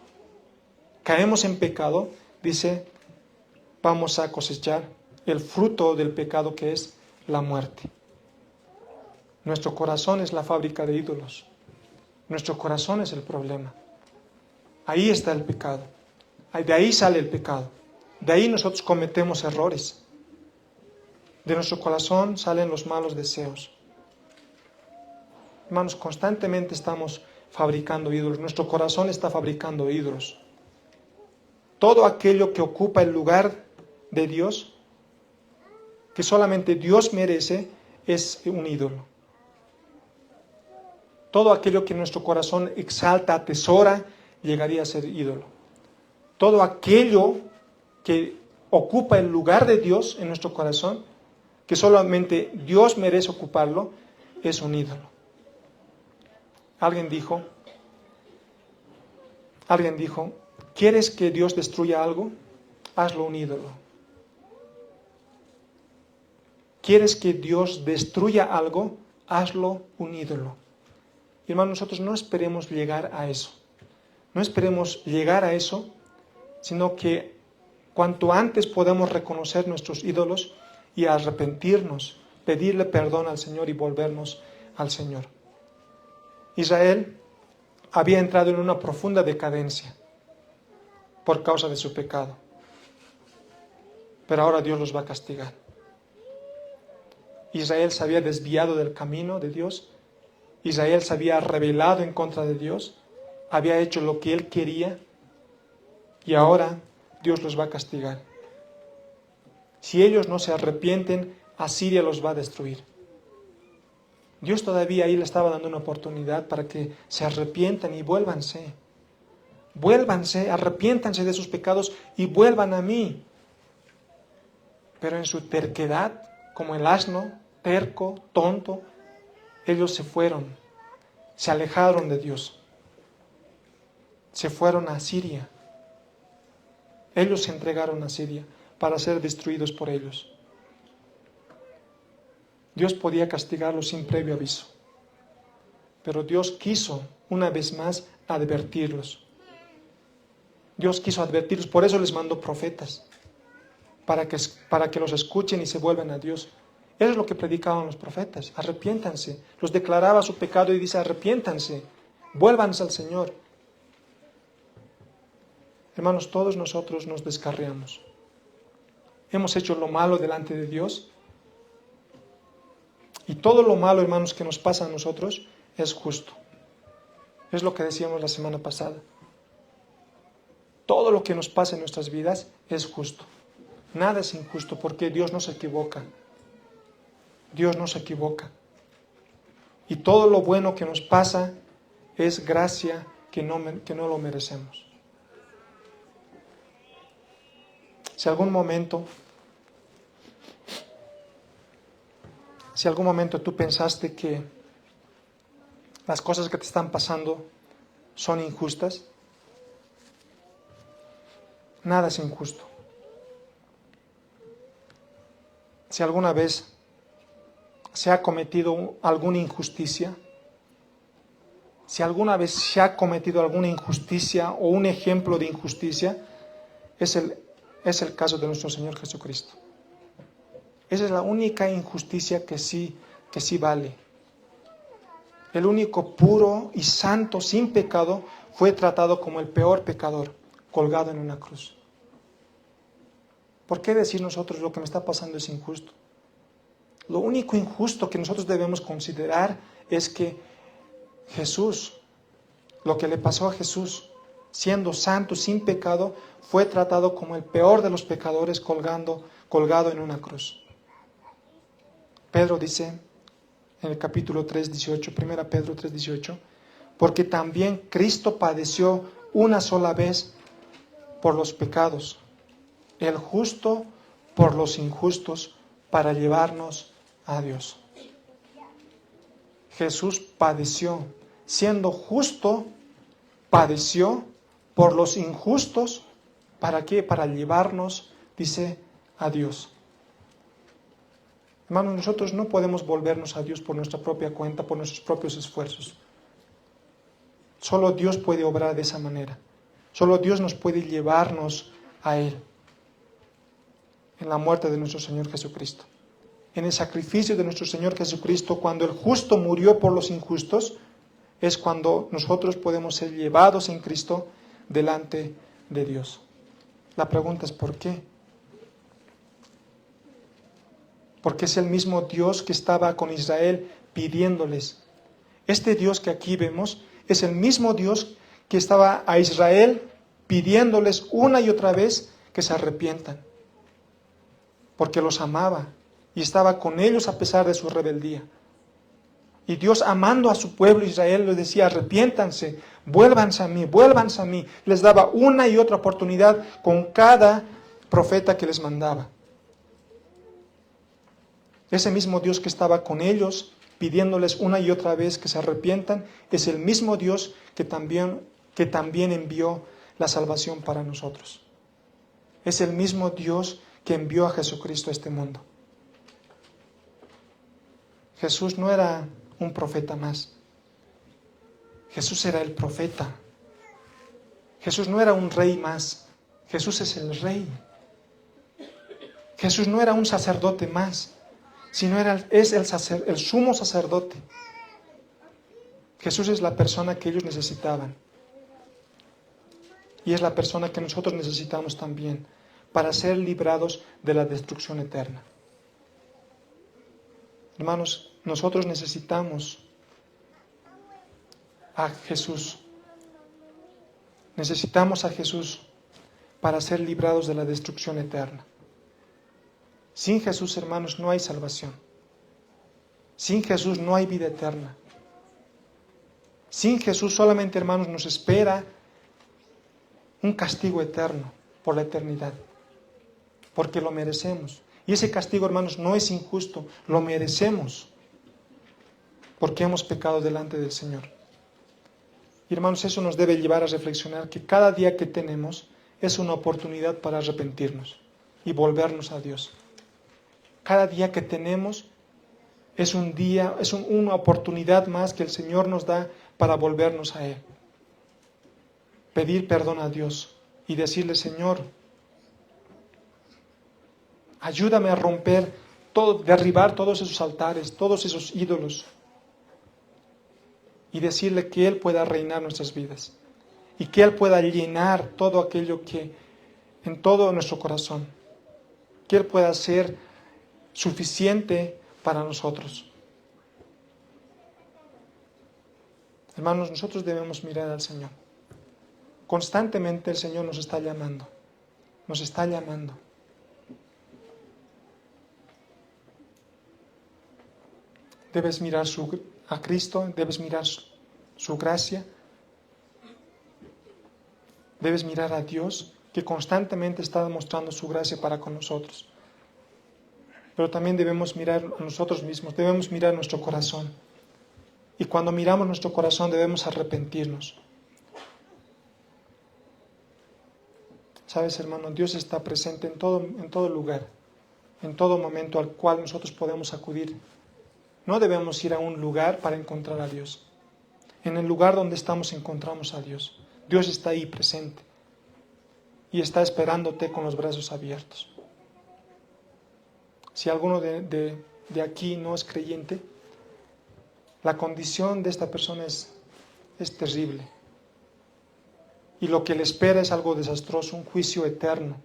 caemos en pecado, dice, vamos a cosechar el fruto del pecado, que es la muerte. Nuestro corazón es la fábrica de ídolos. Nuestro corazón es el problema. Ahí está el pecado. De ahí sale el pecado. De ahí nosotros cometemos errores. De nuestro corazón salen los malos deseos. Hermanos, constantemente estamos fabricando ídolos. Nuestro corazón está fabricando ídolos. Todo aquello que ocupa el lugar de Dios, que solamente Dios merece, es un ídolo. Todo aquello que nuestro corazón exalta, atesora, llegaría a ser ídolo. Todo aquello que ocupa el lugar de Dios en nuestro corazón, que solamente Dios merece ocuparlo, es un ídolo. Alguien dijo, ¿quieres que Dios destruya algo? Hazlo un ídolo. ¿Quieres que Dios destruya algo? Hazlo un ídolo. Y hermanos, nosotros no esperemos llegar a eso. No esperemos llegar a eso, sino que cuanto antes podamos reconocer nuestros ídolos y arrepentirnos, pedirle perdón al Señor y volvernos al Señor. Israel había entrado en una profunda decadencia por causa de su pecado. Pero ahora Dios los va a castigar. Israel se había desviado del camino de Dios. Israel se había rebelado en contra de Dios. Había hecho lo que él quería. Y ahora Dios los va a castigar. Si ellos no se arrepienten, Asiria los va a destruir. Dios todavía ahí le estaba dando una oportunidad para que se arrepientan y vuélvanse. Vuélvanse, arrepiéntanse de sus pecados y vuelvan a mí. Pero en su terquedad, como el asno, terco, tonto, ellos se fueron, se alejaron de Dios. Se fueron a Siria. Ellos se entregaron a Siria para ser destruidos por ellos. Dios podía castigarlos sin previo aviso. Pero Dios quiso, una vez más, advertirlos. Dios quiso advertirlos, por eso les mandó profetas, para que los escuchen y se vuelvan a Dios. Eso es lo que predicaban los profetas: arrepiéntanse. Los declaraba su pecado y dice: arrepiéntanse, vuélvanse al Señor. Hermanos, todos nosotros nos descarriamos. Hemos hecho lo malo delante de Dios. Y todo lo malo, hermanos, que nos pasa a nosotros es justo. Es lo que decíamos la semana pasada. Todo lo que nos pasa en nuestras vidas es justo. Nada es injusto, porque Dios no se equivoca. Dios no se equivoca. Y todo lo bueno que nos pasa es gracia que no lo merecemos. Si algún momento tú pensaste que las cosas que te están pasando son injustas, nada es injusto. Si alguna vez se ha cometido alguna injusticia, si alguna vez se ha cometido alguna injusticia o un ejemplo de injusticia, es el caso de nuestro Señor Jesucristo. Esa es la única injusticia que sí vale. El único puro y santo, sin pecado, fue tratado como el peor pecador, colgado en una cruz. ¿Por qué decir nosotros lo que me está pasando es injusto? Lo único injusto que nosotros debemos considerar es que Jesús, lo que le pasó a Jesús, siendo santo, sin pecado, fue tratado como el peor de los pecadores, colgado en una cruz. Pedro dice en el capítulo 3, 18, 1 Pedro 3, 18, porque también Cristo padeció una sola vez por los pecados, el justo por los injustos, para llevarnos a Dios. Jesús padeció, siendo justo, padeció por los injustos. ¿Para qué? Para llevarnos, dice, a Dios. Hermanos, nosotros no podemos volvernos a Dios por nuestra propia cuenta, por nuestros propios esfuerzos. Solo Dios puede obrar de esa manera. Solo Dios nos puede llevarnos a Él. En la muerte de nuestro Señor Jesucristo. En el sacrificio de nuestro Señor Jesucristo, cuando el justo murió por los injustos, es cuando nosotros podemos ser llevados en Cristo delante de Dios. La pregunta es ¿por qué? Porque es el mismo Dios que estaba con Israel pidiéndoles. Este Dios que aquí vemos es el mismo Dios que estaba a Israel pidiéndoles una y otra vez que se arrepientan. Porque los amaba y estaba con ellos a pesar de su rebeldía. Y Dios, amando a su pueblo Israel, les decía: arrepiéntanse, vuélvanse a mí. Les daba una y otra oportunidad con cada profeta que les mandaba. Ese mismo Dios que estaba con ellos, pidiéndoles una y otra vez que se arrepientan, es el mismo Dios que también envió la salvación para nosotros. Es el mismo Dios que envió a Jesucristo a este mundo. Jesús no era un profeta más. Jesús era el profeta. Jesús no era un rey más. Jesús es el rey. Jesús no era un sacerdote más, sino es el sumo sacerdote. Jesús es la persona que ellos necesitaban. Y es la persona que nosotros necesitamos también para ser librados de la destrucción eterna. Hermanos, nosotros necesitamos a Jesús. Necesitamos a Jesús para ser librados de la destrucción eterna. Sin Jesús, hermanos, no hay salvación. Sin Jesús no hay vida eterna. Sin Jesús solamente, hermanos, nos espera un castigo eterno por la eternidad, porque lo merecemos. Y ese castigo, hermanos, no es injusto, lo merecemos, porque hemos pecado delante del Señor. Y hermanos, eso nos debe llevar a reflexionar que cada día que tenemos es una oportunidad para arrepentirnos y volvernos a Dios. Cada día que tenemos Es un día, una oportunidad más que el Señor nos da para volvernos a Él. Pedir perdón a Dios y decirle: Señor, ayúdame a romper todo, derribar todos esos altares, todos esos ídolos, y decirle que Él pueda reinar nuestras vidas y que Él pueda llenar todo aquello que en todo nuestro corazón, que Él pueda ser suficiente para nosotros. Hermanos, nosotros debemos mirar al Señor. Constantemente el Señor nos está llamando, nos está llamando. Debes mirar a Cristo, debes mirar su gracia, debes mirar a Dios, que constantemente está demostrando su gracia para con nosotros. Pero también debemos mirar a nosotros mismos, debemos mirar nuestro corazón. Y cuando miramos nuestro corazón debemos arrepentirnos. Sabes, hermano, Dios está presente en todo lugar, en todo momento al cual nosotros podemos acudir. No debemos ir a un lugar para encontrar a Dios. En el lugar donde estamos encontramos a Dios. Dios está ahí presente y está esperándote con los brazos abiertos. Si alguno de aquí no es creyente, la condición de esta persona es terrible. Y lo que le espera es algo desastroso, un juicio eterno,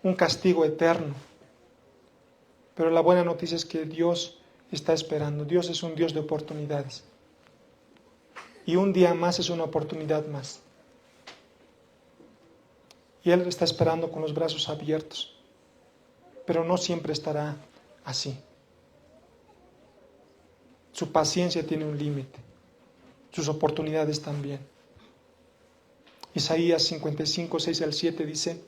un castigo eterno. Pero la buena noticia es que Dios está esperando. Dios es un Dios de oportunidades. Y un día más es una oportunidad más. Y Él está esperando con los brazos abiertos. Pero no siempre estará así. Su paciencia tiene un límite. Sus oportunidades también. Isaías 55, 6 al 7 dice: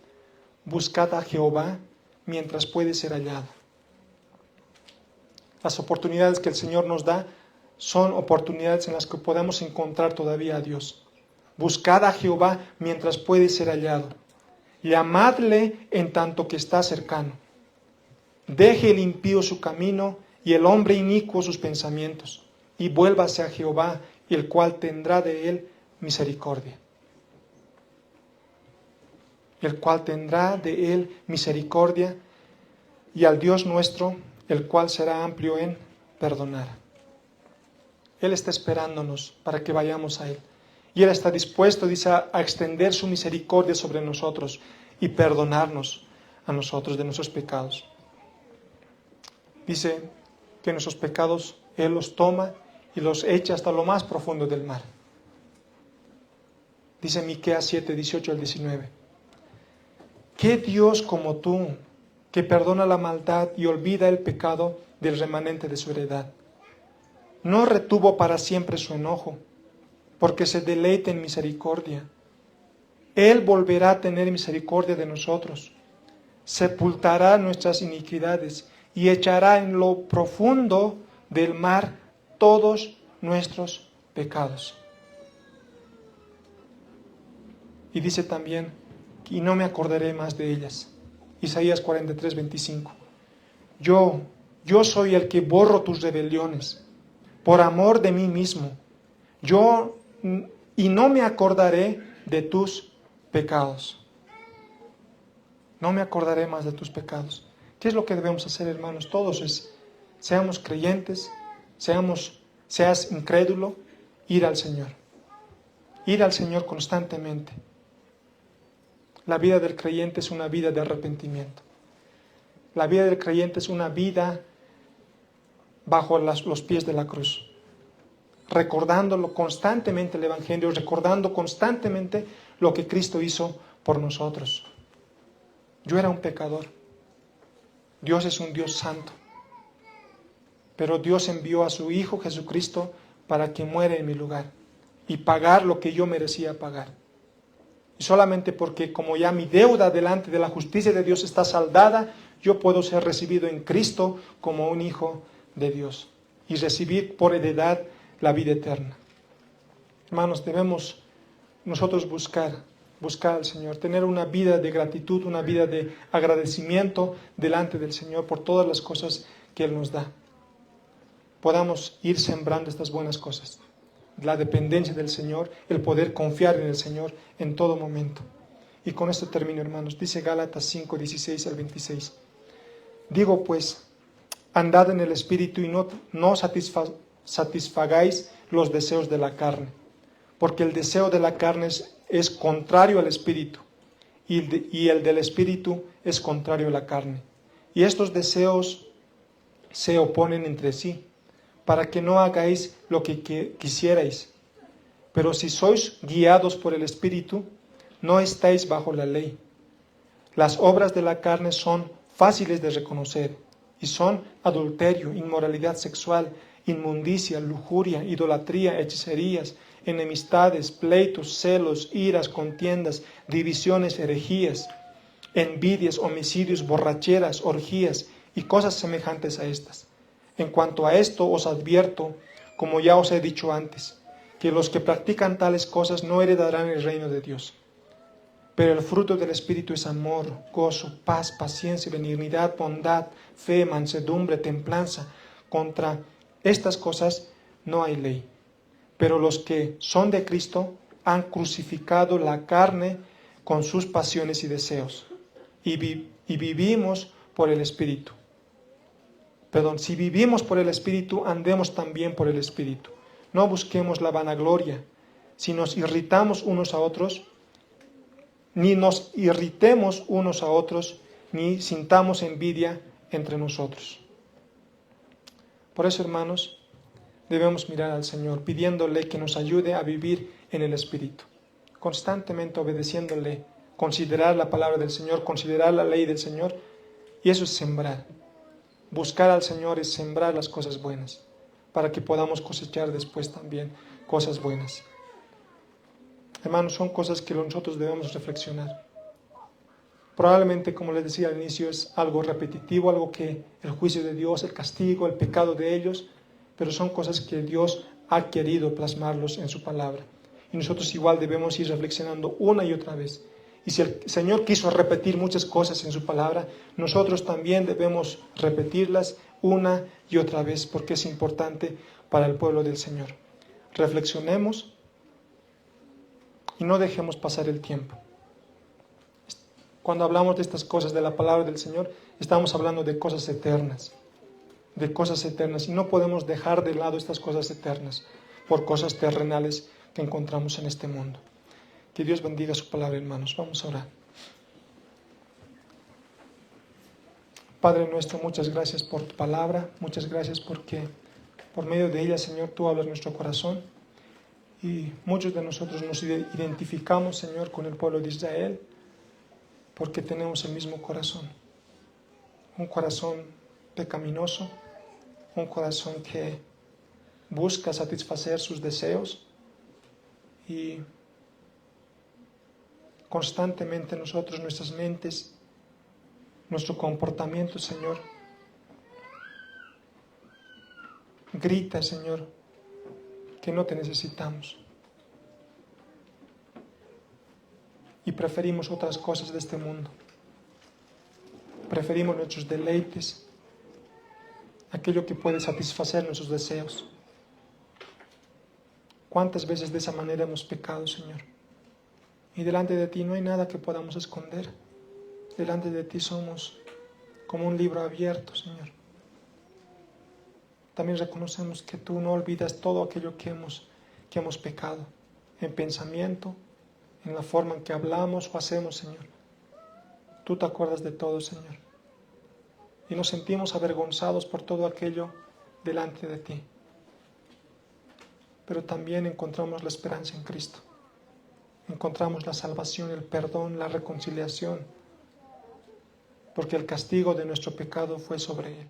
buscad a Jehová mientras puede ser hallado. Las oportunidades que el Señor nos da son oportunidades en las que podemos encontrar todavía a Dios. Buscad a Jehová mientras puede ser hallado. Llamadle en tanto que está cercano. Deje el impío su camino y el hombre inicuo sus pensamientos, y vuélvase a Jehová, el cual tendrá de él misericordia. El cual tendrá de él misericordia, y al Dios nuestro, el cual será amplio en perdonar. Él está esperándonos para que vayamos a Él. Y Él está dispuesto, dice, a extender su misericordia sobre nosotros y perdonarnos a nosotros de nuestros pecados. Dice que nuestros pecados Él los toma y los echa hasta lo más profundo del mar. Dice Miqueas 7, 18 al 19. ¿Qué Dios como tú, que perdona la maldad y olvida el pecado del remanente de su heredad? No retuvo para siempre su enojo, porque se deleita en misericordia. Él volverá a tener misericordia de nosotros, sepultará nuestras iniquidades y echará en lo profundo del mar todos nuestros pecados. Y dice también: y no me acordaré más de ellas. Isaías 43, 25. Yo soy el que borro tus rebeliones, por amor de mí mismo. Y no me acordaré de tus pecados. No me acordaré más de tus pecados. ¿Qué es lo que debemos hacer, hermanos? Todos seamos creyentes, seas incrédulo, ir al Señor. Ir al Señor constantemente. La vida del creyente es una vida de arrepentimiento. La vida del creyente es una vida bajo los pies de la cruz, recordándolo constantemente el Evangelio, recordando constantemente lo que Cristo hizo por nosotros. Yo era un pecador. Dios es un Dios santo. Pero Dios envió a su Hijo Jesucristo para que muera en mi lugar y pagar lo que yo merecía pagar. Y solamente porque como ya mi deuda delante de la justicia de Dios está saldada, yo puedo ser recibido en Cristo como un hijo de Dios y recibir por heredad la vida eterna. Hermanos, debemos nosotros buscar al Señor, tener una vida de gratitud, una vida de agradecimiento delante del Señor por todas las cosas que Él nos da. podamos ir sembrando estas buenas cosas. La dependencia del Señor, el poder confiar en el Señor en todo momento. Y con esto termino, hermanos. Dice Gálatas 5, 16 al 26. Digo pues, andad en el Espíritu y no satisfagáis los deseos de la carne, porque el deseo de la carne es contrario al Espíritu, y el del Espíritu es contrario a la carne. Y estos deseos se oponen entre sí, para que no hagáis lo que quisierais. Pero si sois guiados por el Espíritu, no estáis bajo la ley. Las obras de la carne son fáciles de reconocer, y son adulterio, inmoralidad sexual, inmundicia, lujuria, idolatría, hechicerías, enemistades, pleitos, celos, iras, contiendas, divisiones, herejías, envidias, homicidios, borracheras, orgías y cosas semejantes a estas. En cuanto a esto os advierto, como ya os he dicho antes, que los que practican tales cosas no heredarán el reino de Dios. Pero el fruto del Espíritu es amor, gozo, paz, paciencia, benignidad, bondad, fe, mansedumbre, templanza. Contra estas cosas no hay ley. Pero los que son de Cristo han crucificado la carne con sus pasiones y deseos. Y vivimos por el Espíritu. Si vivimos por el Espíritu, andemos también por el Espíritu. No busquemos la vanagloria. Si nos irritamos unos a otros, ni nos irritemos unos a otros, ni sintamos envidia entre nosotros. Por eso, hermanos, debemos mirar al Señor, pidiéndole que nos ayude a vivir en el Espíritu, constantemente obedeciéndole, considerar la palabra del Señor, considerar la ley del Señor, y eso es sembrar. Buscar al Señor es sembrar las cosas buenas, para que podamos cosechar después también cosas buenas. Hermanos, son cosas que nosotros debemos reflexionar. Probablemente, como les decía al inicio, es algo repetitivo, algo que el juicio de Dios, el castigo, el pecado de ellos, pero son cosas que Dios ha querido plasmarlos en su palabra. Y nosotros igual debemos ir reflexionando una y otra vez. Y si el Señor quiso repetir muchas cosas en su palabra, nosotros también debemos repetirlas una y otra vez, porque es importante para el pueblo del Señor. Reflexionemos y no dejemos pasar el tiempo. Cuando hablamos de estas cosas, de la palabra del Señor, estamos hablando de cosas eternas. De cosas eternas. Y no podemos dejar de lado estas cosas eternas por cosas terrenales que encontramos en este mundo. Que Dios bendiga su palabra, hermanos. Vamos a orar. Padre nuestro, muchas gracias por tu palabra. Muchas gracias porque por medio de ella, Señor, tú hablas nuestro corazón. Y muchos de nosotros nos identificamos, Señor, con el pueblo de Israel, porque tenemos el mismo corazón. Un corazón pecaminoso, un corazón que busca satisfacer sus deseos, y constantemente nosotros, nuestras mentes, nuestro comportamiento, Señor, grita, Señor, que no te necesitamos. Y preferimos otras cosas de este mundo. Preferimos nuestros deleites, aquello que puede satisfacer nuestros deseos. ¿Cuántas veces de esa manera hemos pecado, Señor? Y delante de ti no hay nada que podamos esconder. Delante de ti somos como un libro abierto, Señor. También reconocemos que tú no olvidas todo aquello que hemos pecado, en pensamiento, en la forma en que hablamos o hacemos, Señor. Tú te acuerdas de todo, Señor. Y nos sentimos avergonzados por todo aquello delante de ti. Pero también encontramos la esperanza en Cristo. Encontramos la salvación, el perdón, la reconciliación, porque el castigo de nuestro pecado fue sobre Él.